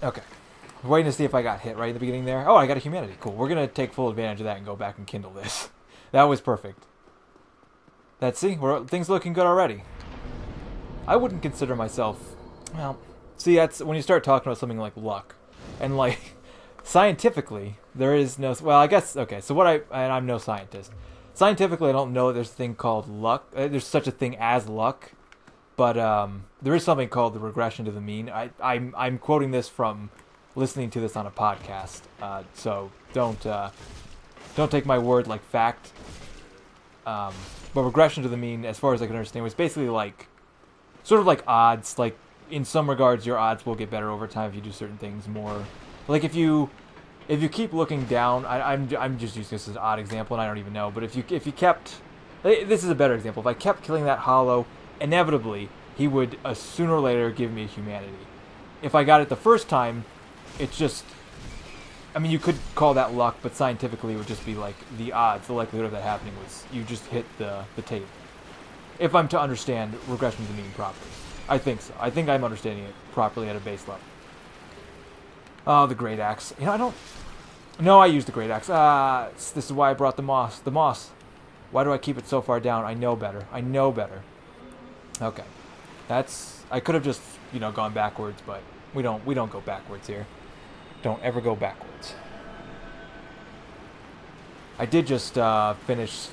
Okay. Waiting to see if I got hit right in the beginning there. Oh, I got a humanity. Cool. We're going to take full advantage of that and go back and kindle this. That was perfect. Let's see. Things looking good already. I wouldn't consider myself... Well, see, that's when you start talking about something like luck. And, like, scientifically, there is no... Well, I guess... Okay, so and I'm no scientist. Scientifically, I don't know there's a thing called luck. There's such a thing as luck. But there is something called the regression to the mean. I'm quoting this from listening to this on a podcast. So don't take my word like fact. But regression to the mean, as far as I can understand, was basically like sort of like odds. Like in some regards, your odds will get better over time if you do certain things more. Like if you keep looking down, I'm just using this as an odd example, and I don't even know. But if you kept, this is a better example. If I kept killing that hollow, inevitably he would sooner or later give me a humanity. If I got it the first time, it's just, I mean, you could call that luck, but scientifically it would just be like the odds, the likelihood of that happening was you just hit the table. If I'm to understand regression to the mean properly. I think so. I think I'm understanding it properly at a base level. Oh, the great axe. You know, I don't... No, I used the great axe. This is why I brought the moss. The moss. Why do I keep it so far down? I know better. I know better. Okay. I could have just, gone backwards, but we don't go backwards here. Don't ever go backwards. I did just finish.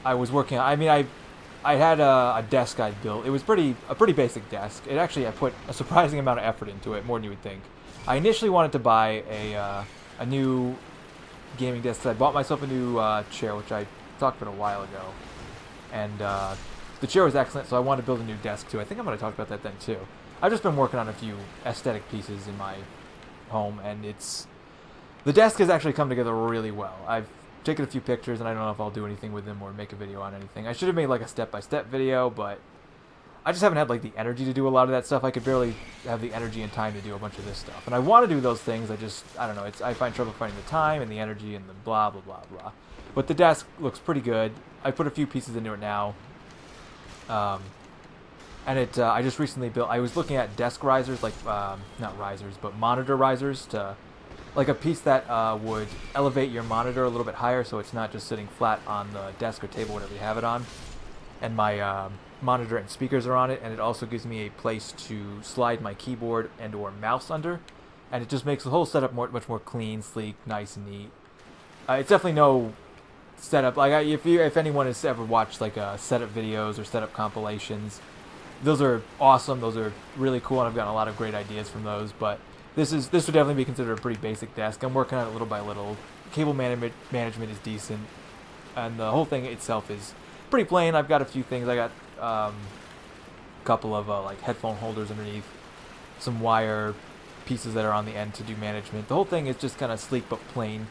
I was working. I mean, I had a desk I built. It was a pretty basic desk. I put a surprising amount of effort into it, more than you would think. I initially wanted to buy a new gaming desk. I bought myself a new chair, which I talked about a while ago, and the chair was excellent. So I wanted to build a new desk too. I think I'm going to talk about that then too. I've just been working on a few aesthetic pieces in my home, and the desk has actually come together really well. I've taken a few pictures, and I don't know if I'll do anything with them or make a video on anything. I should have made like a step-by-step video, but I just haven't had like the energy to do a lot of that stuff. I could barely have the energy and time to do a bunch of this stuff, and I want to do those things. I don't know. I find trouble finding the time and the energy and the blah blah blah blah. But the desk looks pretty good. I put a few pieces into it now. And I just recently built, I was looking at desk risers, like, not risers, but monitor risers, like a piece that would elevate your monitor a little bit higher so it's not just sitting flat on the desk or table, whatever you have it on. And my monitor and speakers are on it, and it also gives me a place to slide my keyboard and or mouse under. And it just makes the whole setup much more clean, sleek, nice, and neat. It's definitely no setup, like, if anyone has ever watched, like, setup videos or setup compilations, those are awesome. Those are really cool, and I've gotten a lot of great ideas from those. But this would definitely be considered a pretty basic desk. I'm working on it little by little. Cable management is decent, and the whole thing itself is pretty plain. I've got a few things. I got a couple of like headphone holders underneath, some wire pieces that are on the end to do management. The whole thing is just kind of sleek but plain.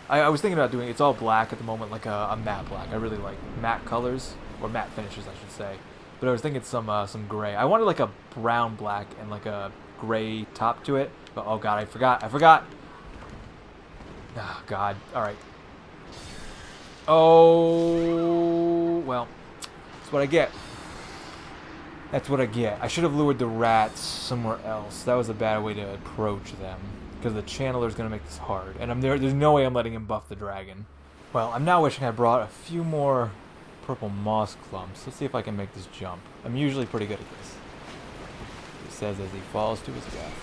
I was thinking about doing it's all black at the moment, like a matte black. I really like matte colors, or matte finishes, I should say. But I was thinking some gray. I wanted like a brown black and like a gray top to it. But oh god, I forgot. Oh god. All right. Oh well, that's what I get. That's what I get. I should have lured the rats somewhere else. That was a bad way to approach them, because the channeler's gonna make this hard, and there's no way I'm letting him buff the dragon. Well, I'm now wishing I brought a few more purple moss clumps. Let's see if I can make this jump. I'm usually pretty good at this. He says as he falls to his death.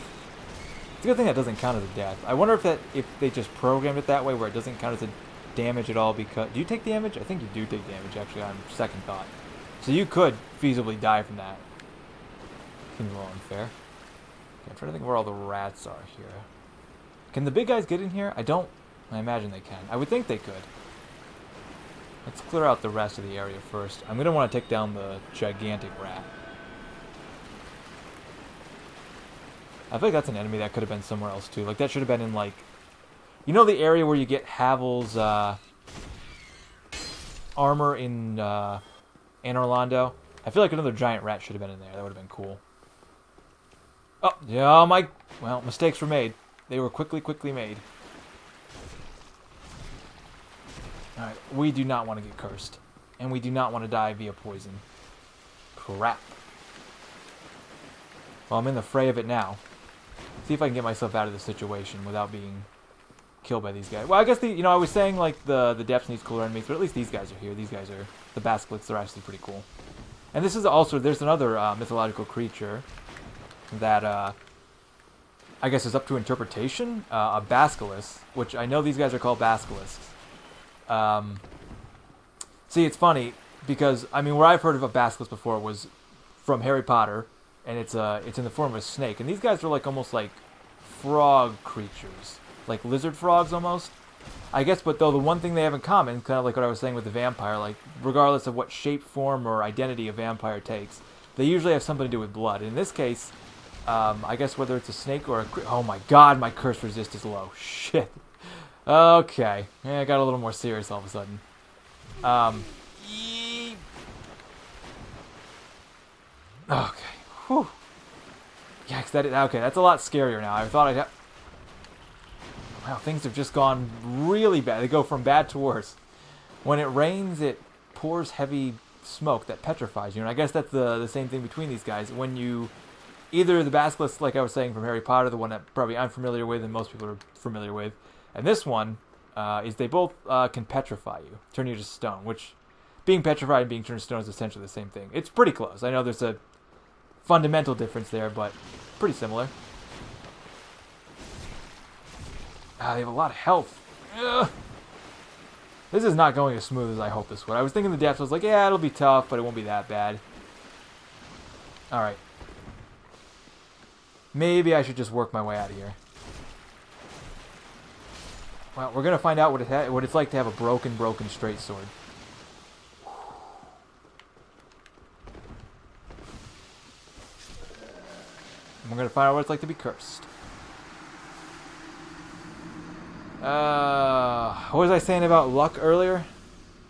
It's a good thing that doesn't count as a death. I wonder if they just programmed it that way where it doesn't count as a damage at all. Because do you take damage? I think you do take damage actually on second thought. So you could feasibly die from that. Seems a little unfair. Okay, I'm trying to think where all the rats are here. Can the big guys get in here? I imagine they can. I would think they could. Let's clear out the rest of the area first. I'm going to want to take down the gigantic rat. I feel like that's an enemy that could have been somewhere else too. Like that should have been in like... You know the area where you get Havel's armor in Anor Londo? I feel like another giant rat should have been in there. That would have been cool. Oh, yeah, well, mistakes were made. They were quickly made. Alright, we do not want to get cursed. And we do not want to die via poison. Crap. Well, I'm in the fray of it now. See if I can get myself out of this situation without being killed by these guys. Well, I guess I was saying like the depths needs cooler enemies, but at least these guys are here. These guys are the basilisks. They're actually pretty cool. And this is also there's another mythological creature that I guess is up to interpretation. A basilisk, which I know these guys are called basilisks. See, it's funny because I mean, where I've heard of a basilisk before was from Harry Potter, and it's in the form of a snake. And these guys are like almost like frog creatures, like lizard frogs almost. I guess, but though the one thing they have in common, kind of like what I was saying with the vampire, like regardless of what shape, form, or identity a vampire takes, they usually have something to do with blood. In this case, I guess whether it's a snake or a... Oh my god, my curse resist is low. Shit. Okay. Yeah, I got a little more serious all of a sudden. Okay. Whew. Yikes, okay, that's a lot scarier now. I thought I'd have... Wow, things have just gone really bad. They go from bad to worse. When it rains, it pours heavy smoke that petrifies you. And I guess that's the same thing between these guys. When you... Either the basilisk, like I was saying from Harry Potter, the one that probably I'm familiar with and most people are familiar with, and this one is they both can petrify you, turn you to stone, which being petrified and being turned to stone is essentially the same thing. It's pretty close. I know there's a fundamental difference there, but pretty similar. They have a lot of health. Ugh. This is not going as smooth as I hoped this would. I was thinking the depths, I was like, yeah, it'll be tough, but it won't be that bad. Alright. Maybe I should just work my way out of here. Well, we're going to find out what it's like to have a broken straight sword. And we're going to find out what it's like to be cursed. What was I saying about luck earlier?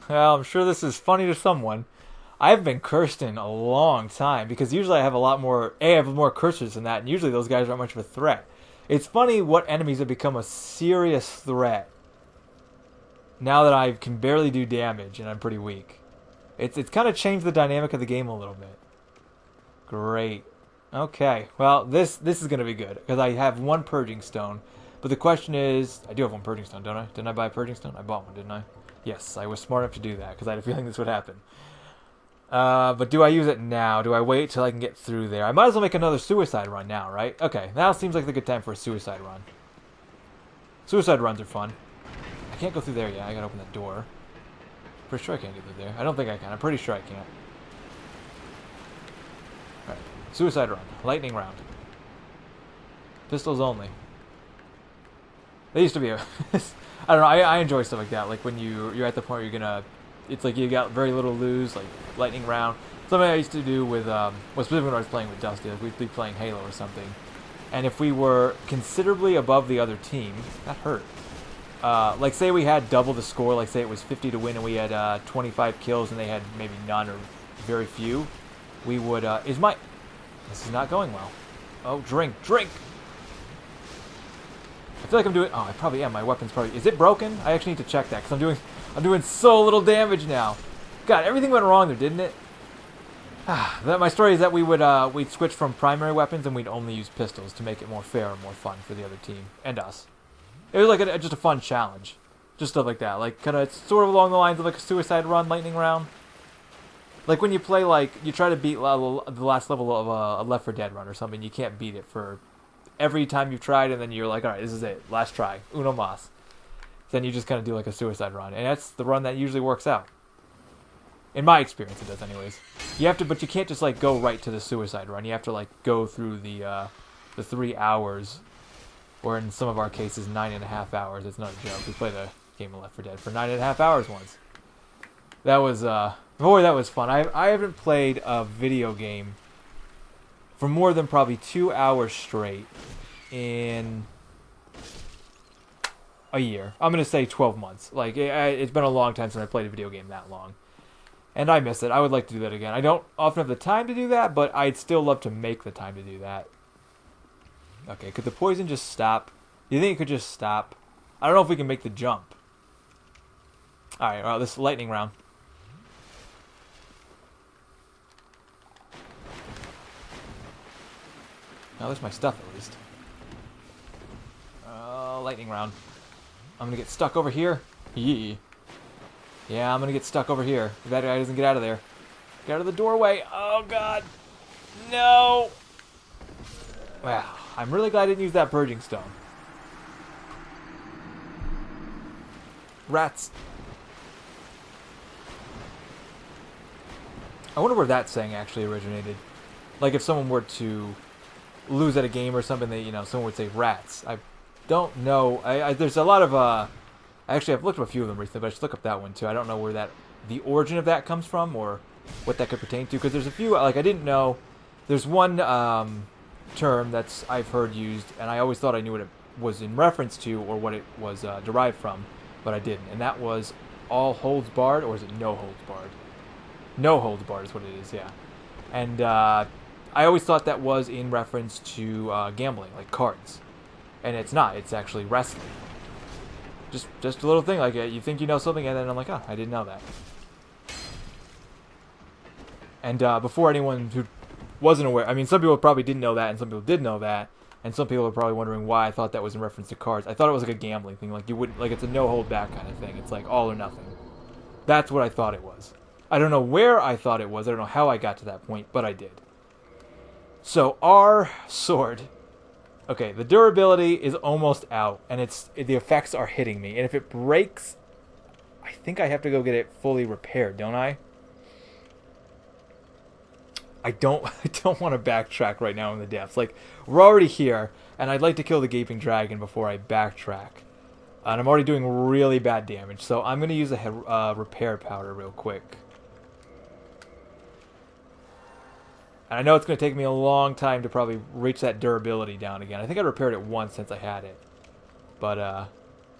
Well, I'm sure this is funny to someone. I've been cursed in a long time because usually I have a lot more... I have more cursors than that, and usually those guys aren't much of a threat. It's funny what enemies have become a serious threat now that I can barely do damage and I'm pretty weak. It's kind of changed the dynamic of the game a little bit. Great. Okay, well, this is going to be good because I have one purging stone. But the question is... I do have one purging stone, don't I? Didn't I buy a purging stone? I bought one, didn't I? Yes, I was smart enough to do that because I had a feeling this would happen. But do I use it now? Do I wait till I can get through there? I might as well make another suicide run now, right? Okay, now seems like the good time for a suicide run. Suicide runs are fun. I can't go through there yet. I gotta open that door. Pretty sure I can't get through there. I don't think I can. I'm pretty sure I can't. Alright. Suicide run. Lightning round. Pistols only. They used to be a... I don't know. I enjoy stuff like that. Like when you're at the point where you're gonna... It's like you got very little to lose, like lightning round. Something I used to do with, well, specifically when I was playing with Dusty, like we'd be playing Halo or something. And if we were considerably above the other team, that hurt. Like say we had double the score, like say it was 50 to win and we had 25 kills and they had maybe none or very few, we would, this is not going well. Oh, drink. I feel like I'm doing, oh, I probably am, my weapon's probably, is it broken? I actually need to check that, because I'm doing so little damage now. God, everything went wrong there, didn't it? My story is that we'd switch from primary weapons and we'd only use pistols to make it more fair and more fun for the other team and us. It was like just a fun challenge, just stuff like that, like kind of sort of along the lines of like a suicide run, lightning round. Like when you play, like you try to beat the last level of a Left 4 Dead run or something, you can't beat it for every time you've tried, and then you're like, all right, this is it, last try, uno mas. Then you just kind of do like a suicide run, and that's the run that usually works out. In my experience, it does, anyways. You have to, but you can't just like go right to the suicide run. You have to like go through the 3 hours, or in some of our cases, 9.5 hours. It's not a joke. We played a game of Left 4 Dead for 9.5 hours once. That was boy, that was fun. I haven't played a video game for more than probably 2 hours straight in a year. I'm going to say 12 months. Like, it's been a long time since I played a video game that long. And I miss it. I would like to do that again. I don't often have the time to do that, but I'd still love to make the time to do that. Okay, could the poison just stop? Do you think it could just stop? I don't know if we can make the jump. Alright, well, this lightning round. Now there's my stuff, at least. lightning round. I'm gonna get stuck over here. Yee. Yeah, I'm gonna get stuck over here. If that guy doesn't get out of there. Get out of the doorway. Oh, God. No. Wow. I'm really glad I didn't use that purging stone. Rats. I wonder where that saying actually originated. Like if someone were to lose at a game or something, that, you know, someone would say rats. I don't know. There's a lot of actually I've looked up a few of them recently, but I should look up that one too. I don't know where the origin of that comes from or what that could pertain to, because there's a few, like, I didn't know. There's one term that's I've heard used, and I always thought I knew what it was in reference to or what it was derived from, but I didn't. And that was all holds barred, or is it no holds barred? No holds barred is what it is, yeah. And I always thought that was in reference to gambling, like cards. And it's not. It's actually wrestling. Just a little thing like you think you know something, and then I'm like, oh, I didn't know that. And before anyone who wasn't aware, I mean, some people probably didn't know that, and some people did know that, and some people are probably wondering why I thought that was in reference to cards. I thought it was like a gambling thing, like you wouldn't, like it's a no hold back kind of thing. It's like all or nothing. That's what I thought it was. I don't know where I thought it was. I don't know how I got to that point, but I did. So our sword, okay, the durability is almost out, and the effects are hitting me. And if it breaks, I think I have to go get it fully repaired, don't I? I don't want to backtrack right now in the depths. Like, we're already here, and I'd like to kill the gaping dragon before I backtrack. And I'm already doing really bad damage, so I'm going to use a repair powder real quick. And I know it's going to take me a long time to probably reach that durability down again. I think I repaired it once since I had it. But,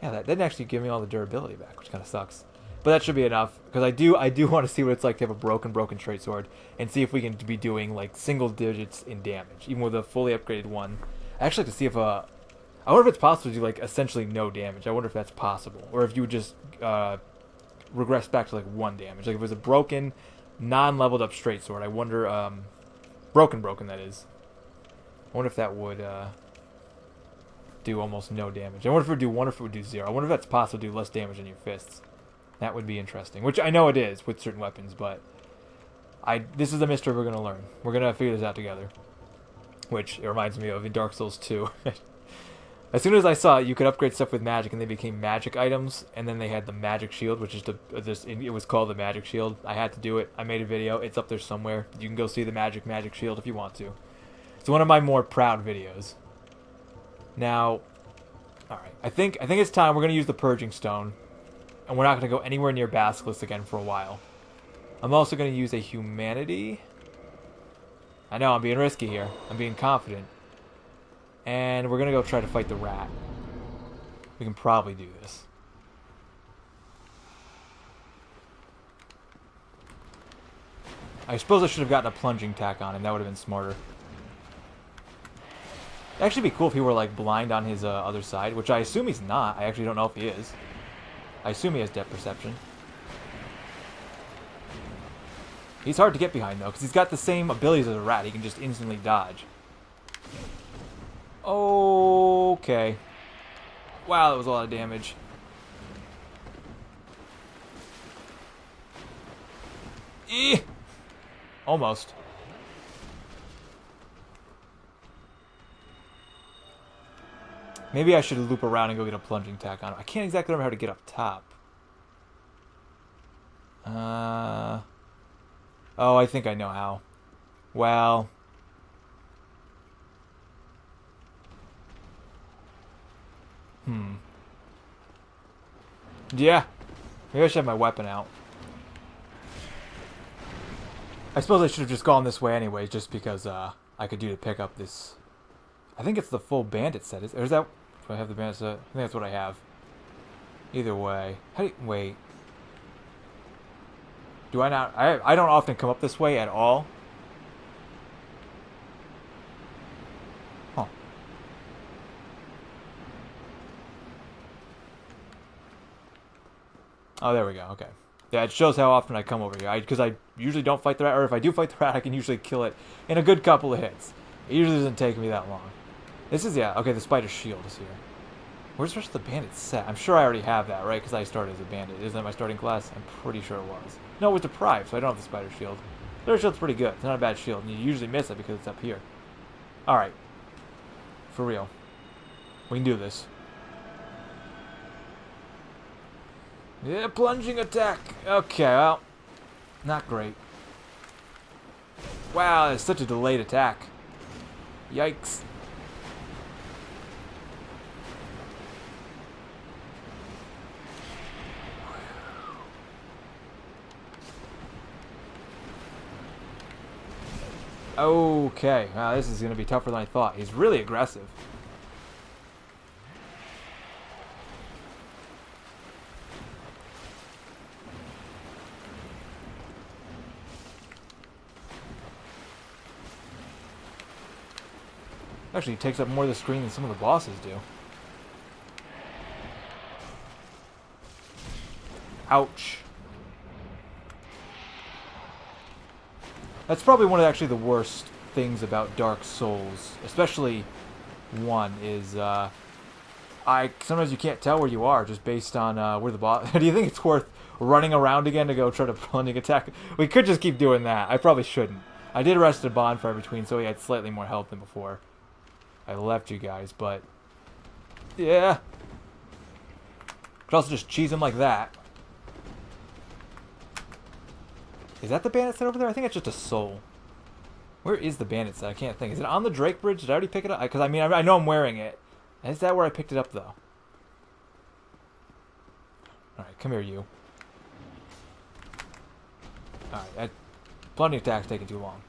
yeah, that didn't actually give me all the durability back, which kind of sucks. But that should be enough, because I do want to see what it's like to have a broken straight sword, and see if we can be doing, like, single digits in damage, even with a fully upgraded one. I actually like to see if, I wonder if it's possible to do, like, essentially no damage. I wonder if that's possible, or if you would just, regress back to, like, 1 damage. Like, if it was a broken, non-leveled up straight sword, I wonder, broken, that is. I wonder if that would, do almost no damage. I wonder if it would do 1 or if it would do 0. I wonder if that's possible to do less damage than your fists. That would be interesting. Which I know it is with certain weapons, but this is a mystery we're going to learn. We're going to figure this out together. Which it reminds me of in Dark Souls 2. As soon as I saw you could upgrade stuff with magic, and they became magic items, and then they had the magic shield, which is it was called the magic shield. I had to do it. I made a video. It's up there somewhere. You can go see the magic shield if you want to. It's one of my more proud videos. Now, all right. I think it's time. We're going to use the purging stone. And we're not going to go anywhere near Basilisk again for a while. I'm also going to use a humanity. I know, I'm being risky here. I'm being confident. And we're going to go try to fight the rat. We can probably do this. I suppose I should have gotten a plunging attack on him. That would have been smarter. It'd actually be cool if he were, like, blind on his other side, which I assume he's not. I actually don't know if he is. I assume he has depth perception. He's hard to get behind, though, because he's got the same abilities as a rat. He can just instantly dodge. Okay. Wow, that was a lot of damage. Almost. Maybe I should loop around and go get a plunging attack on him. I can't exactly remember how to get up top. Oh, I think I know how. Well. Yeah. Maybe I should have my weapon out. I suppose I should have just gone this way anyways, just because I could do to pick up this. I think it's the full bandit set. Or is that... Do I have the bandit set? I think that's what I have. Either way. How do you... Wait. Do I not... I don't often come up this way at all. Huh. Oh, there we go. Okay. Yeah, it shows how often I come over here. Because I usually don't fight the rat. Or if I do fight the rat, I can usually kill it in a good couple of hits. It usually doesn't take me that long. This is... Yeah. Okay, the spider shield is here. Where's the rest of the bandits set? I'm sure I already have that, right? Because I started as a bandit. Isn't that my starting class? I'm pretty sure it was. No, it was deprived, so I don't have the spider shield. Spider shield's pretty good. It's not a bad shield, and you usually miss it because it's up here. Alright. For real. We can do this. Yeah, plunging attack. Okay, well, not great. Wow, it's such a delayed attack. Yikes. Okay, wow, this is going to be tougher than I thought. He's really aggressive. Actually, he takes up more of the screen than some of the bosses do. Ouch. That's probably one of actually the worst things about Dark Souls, especially 1, is sometimes you can't tell where you are just based on where the boss... Do you think it's worth running around again to go try to plunging attack? We could just keep doing that. I probably shouldn't. I did rest a bonfire between, so he had slightly more health than before I left you guys, but yeah. Could also just cheese him like that. Is that the bandit set over there? I think it's just a soul. Where is the bandit set? I can't think. Is it on the Drake Bridge? Did I already pick it up? Because I mean, I know I'm wearing it. Is that where I picked it up, though? Alright, come here, you. Alright, that plunging attack's taking too long.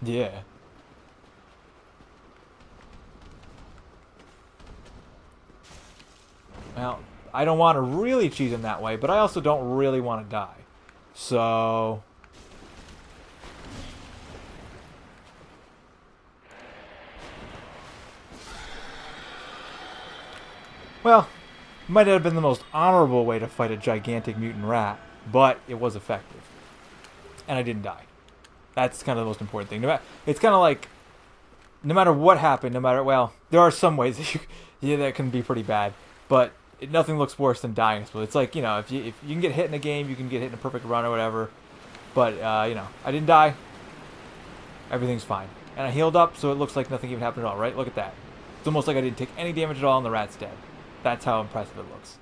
Yeah. Well, I don't want to really cheese him that way, but I also don't really want to die. So... well, might not have been the most honorable way to fight a gigantic mutant rat, but it was effective. And I didn't die. That's kind of the most important thing. It's kind of like, no matter what happened, well, there are some ways that that can be pretty bad, but nothing looks worse than dying. So it's like, you know, if you can get hit in a game, you can get hit in a perfect run or whatever. But, you know, I didn't die. Everything's fine. And I healed up, so it looks like nothing even happened at all, right? Look at that. It's almost like I didn't take any damage at all and the rat's dead. That's how impressive it looks.